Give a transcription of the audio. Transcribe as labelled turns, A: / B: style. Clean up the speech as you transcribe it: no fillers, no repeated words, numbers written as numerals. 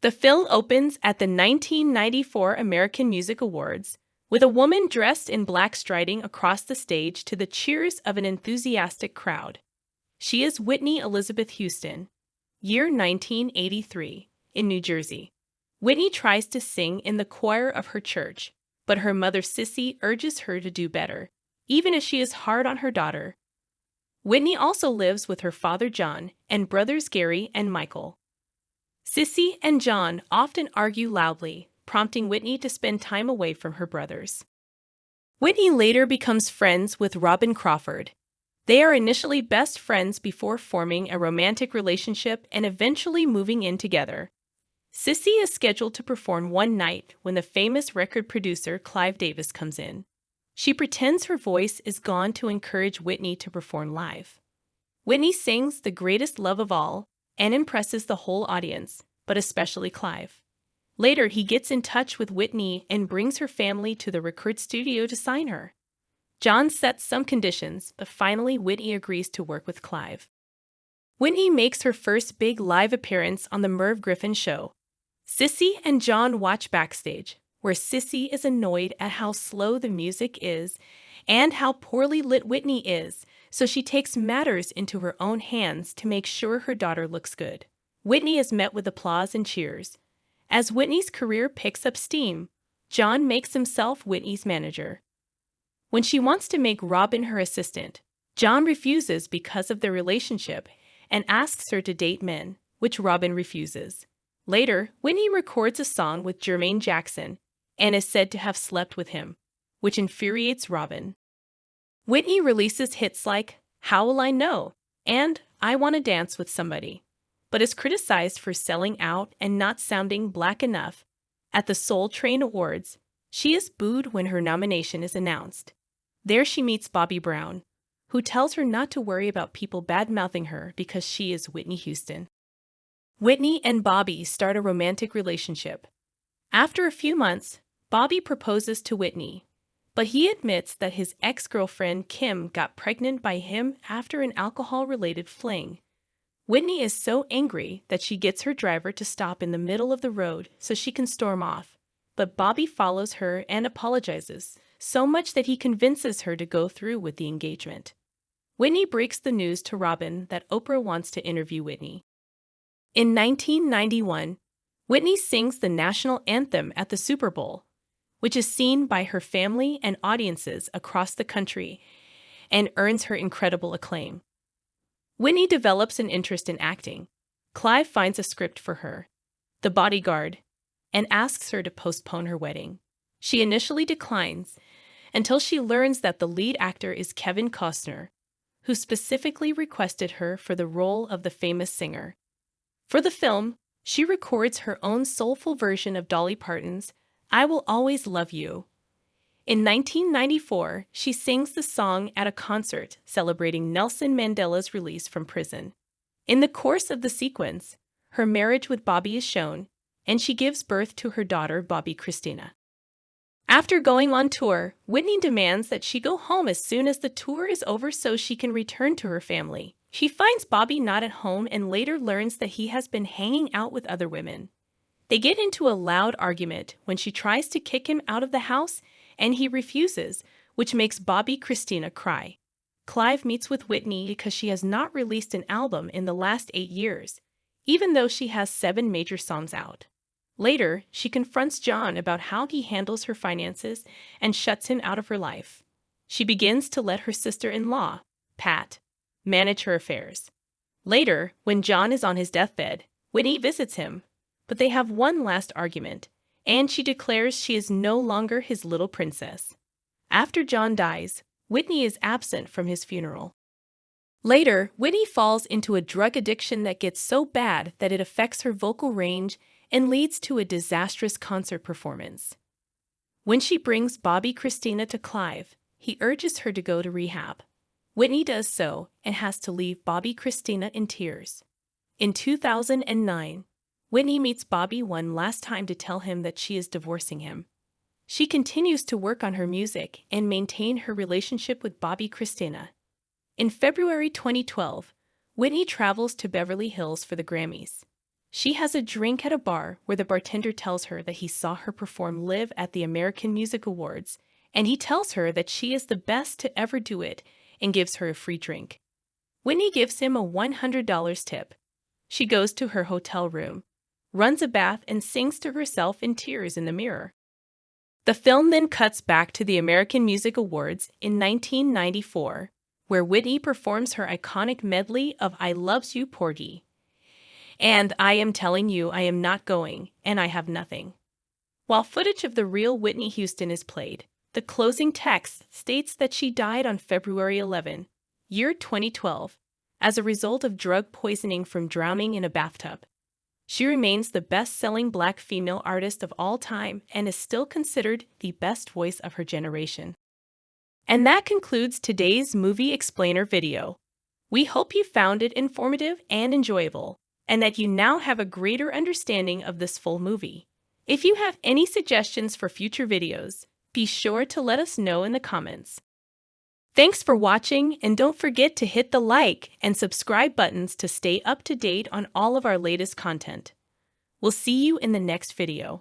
A: The film opens at the 1994 American Music Awards with a woman dressed in black striding across the stage to the cheers of an enthusiastic crowd. She is Whitney Elizabeth Houston, year 1983, in New Jersey. Whitney tries to sing in the choir of her church, but her mother Sissy urges her to do better, even if she is hard on her daughter. Whitney also lives with her father John and brothers Gary and Michael. Sissy and John often argue loudly, prompting Whitney to spend time away from her brothers. Whitney later becomes friends with Robin Crawford. They are initially best friends before forming a romantic relationship and eventually moving in together. Sissy is scheduled to perform one night when the famous record producer Clive Davis comes in. She pretends her voice is gone to encourage Whitney to perform live. Whitney sings The Greatest Love of All and impresses the whole audience, but especially Clive. Later, he gets in touch with Whitney and brings her family to the record studio to sign her. John sets some conditions, but finally Whitney agrees to work with Clive. Whitney makes her first big live appearance on The Merv Griffin Show. Sissy and John watch backstage, where Sissy is annoyed at how slow the music is and how poorly lit Whitney is, so she takes matters into her own hands to make sure her daughter looks good. Whitney is met with applause and cheers. As Whitney's career picks up steam, John makes himself Whitney's manager. When she wants to make Robin her assistant, John refuses because of their relationship and asks her to date men, which Robin refuses. Later, Whitney records a song with Jermaine Jackson and is said to have slept with him, which infuriates Robin. Whitney releases hits like How Will I Know and I Want to Dance with Somebody, but is criticized for selling out and not sounding black enough. At the Soul Train Awards, she is booed when her nomination is announced. There she meets Bobby Brown, who tells her not to worry about people bad-mouthing her because she is Whitney Houston. Whitney and Bobby start a romantic relationship. After a few months, Bobby proposes to Whitney, but he admits that his ex-girlfriend Kim got pregnant by him after an alcohol-related fling. Whitney is so angry that she gets her driver to stop in the middle of the road so she can storm off, but Bobby follows her and apologizes, so much that he convinces her to go through with the engagement. Whitney breaks the news to Robin that Oprah wants to interview Whitney. In 1991, Whitney sings the national anthem at the Super Bowl, which is seen by her family and audiences across the country and earns her incredible acclaim. Whitney develops an interest in acting. Clive finds a script for her, The Bodyguard, and asks her to postpone her wedding. She initially declines until she learns that the lead actor is Kevin Costner, who specifically requested her for the role of the famous singer. For the film, she records her own soulful version of Dolly Parton's I Will Always Love You. In 1994, she sings the song at a concert celebrating Nelson Mandela's release from prison. In the course of the sequence, her marriage with Bobby is shown, and she gives birth to her daughter, Bobby Christina. After going on tour, Whitney demands that she go home as soon as the tour is over so she can return to her family. She finds Bobby not at home and later learns that he has been hanging out with other women. They get into a loud argument when she tries to kick him out of the house, and he refuses, which makes Bobby Christina cry. Clive meets with Whitney because she has not released an album in the last 8 years, even though she has 7 major songs out. Later, she confronts John about how he handles her finances and shuts him out of her life. She begins to let her sister-in-law, Pat, manage her affairs. Later, when John is on his deathbed, Whitney visits him, but they have one last argument, and she declares she is no longer his little princess. After John dies, Whitney is absent from his funeral. Later, Whitney falls into a drug addiction that gets so bad that it affects her vocal range and leads to a disastrous concert performance. When she brings Bobby Christina to Clive, he urges her to go to rehab. Whitney does so and has to leave Bobby Christina in tears. In 2009, Whitney meets Bobby one last time to tell him that she is divorcing him. She continues to work on her music and maintain her relationship with Bobby Christina. In February 2012, Whitney travels to Beverly Hills for the Grammys. She has a drink at a bar where the bartender tells her that he saw her perform live at the American Music Awards, and he tells her that she is the best to ever do it and gives her a free drink. Whitney gives him a $100 tip. She goes to her hotel room, runs a bath, and sings to herself in tears in the mirror. The film then cuts back to the American Music Awards in 1994, where Whitney performs her iconic medley of I Loves You, Porgy, and I Am Telling You I Am Not Going, and I Have Nothing. While footage of the real Whitney Houston is played, the closing text states that she died on February 11, year 2012, as a result of drug poisoning from drowning in a bathtub. She remains the best-selling Black female artist of all time and is still considered the best voice of her generation. And that concludes today's Movie Explainer video. We hope you found it informative and enjoyable, and that you now have a greater understanding of this full movie. If you have any suggestions for future videos, be sure to let us know in the comments. Thanks for watching, and don't forget to hit the like and subscribe buttons to stay up to date on all of our latest content. We'll see you in the next video.